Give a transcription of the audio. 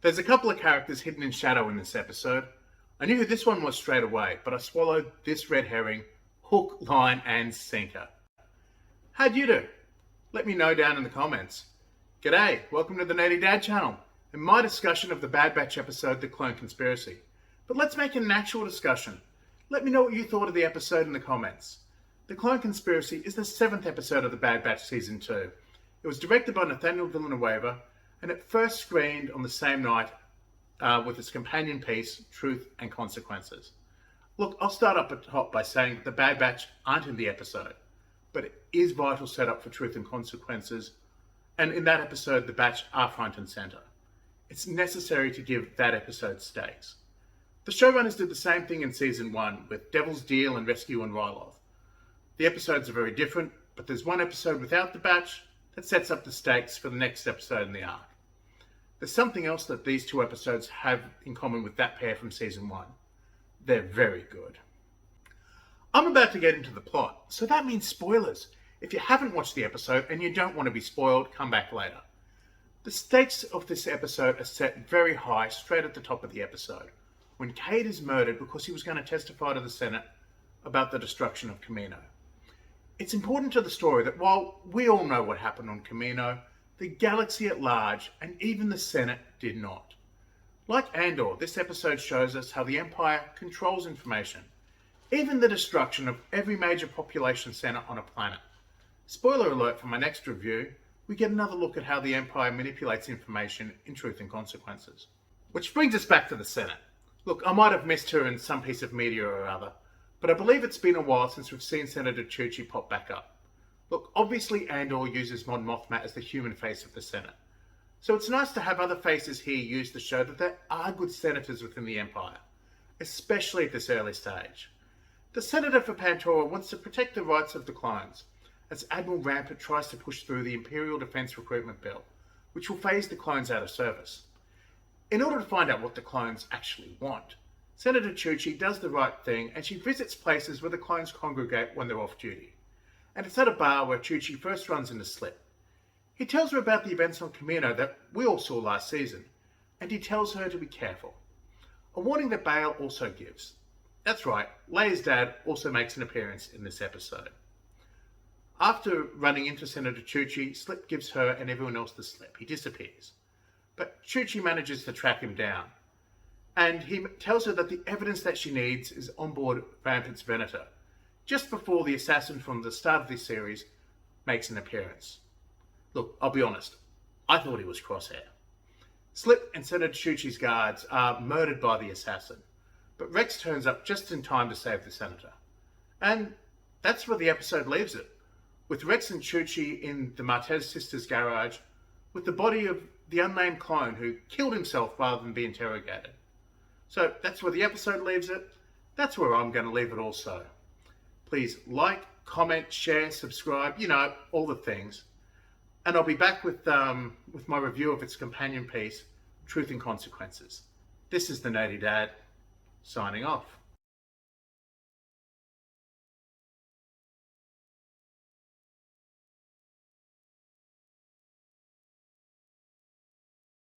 There's a couple of characters hidden in shadow in this episode. I knew who this one was straight away, but I swallowed this red herring hook, line, and sinker. How'd you do? Let me know down in the comments. G'day, welcome to the Nerdy Dad channel and my discussion of the Bad Batch episode, The Clone Conspiracy. But let's make it an actual discussion. Let me know what you thought of the episode in the comments. The Clone Conspiracy is the 7th episode of the Bad Batch Season 2. It was directed by Nathaniel Villanueva and it first screened on the same night with its companion piece, Truth and Consequences. Look, I'll start up at the top by saying that the Bad Batch aren't in the episode, but it is vital setup for Truth and Consequences, and in that episode, the Batch are front and center. It's necessary to give that episode stakes. The showrunners did the same thing in Season 1 with Devil's Deal and Rescue on Ryloth. The episodes are very different, but there's one episode without the Batch that sets up the stakes for the next episode in the arc. There's something else that these two episodes have in common with that pair from Season 1. They're very good. I'm about to get into the plot, so that means spoilers. If you haven't watched the episode and you don't want to be spoiled, come back later. The stakes of this episode are set very high straight at the top of the episode, when Cade is murdered because he was going to testify to the Senate about the destruction of Kamino. It's important to the story that while we all know what happened on Kamino, the galaxy at large and even the Senate did not. Like Andor, this episode shows us how the Empire controls information, even the destruction of every major population center on a planet. Spoiler alert for my next review, we get another look at how the Empire manipulates information in Truth and Consequences. Which brings us back to the Senate. Look, I might have missed her in some piece of media or other, but I believe it's been a while since we've seen Senator Chuchi pop back up. Look, obviously Andor uses Mon Mothma as the human face of the Senate. So it's nice to have other faces here used to show that there are good senators within the Empire, especially at this early stage. The Senator for Pantora wants to protect the rights of the clones, as Admiral Rampart tries to push through the Imperial Defense Recruitment Bill, which will phase the clones out of service. In order to find out what the clones actually want, Senator Chuchi does the right thing and she visits places where the clones congregate when they're off duty. And it's at a bar where Chuchi first runs into Slip. He tells her about the events on Kamino that we all saw last season, and he tells her to be careful. A warning that Bail also gives. That's right, Leia's dad also makes an appearance in this episode. After running into Senator Chuchi, Slip gives her and everyone else the slip. He disappears. But Chuchi manages to track him down, and he tells her that the evidence that she needs is on board Rampart's Venator, just before the assassin from the start of this series makes an appearance. Look, I'll be honest, I thought he was Crosshair. Slip and Senator Chuchi's guards are murdered by the assassin, but Rex turns up just in time to save the Senator. And that's where the episode leaves it, with Rex and Chuchi in the Martez sisters' garage, with the body of the unnamed clone who killed himself rather than be interrogated. So that's where the episode leaves it. That's where I'm going to leave it also. Please like, comment, share, subscribe, all the things. And I'll be back with my review of its companion piece, Truth and Consequences. This is the Nerdy Dad, signing off.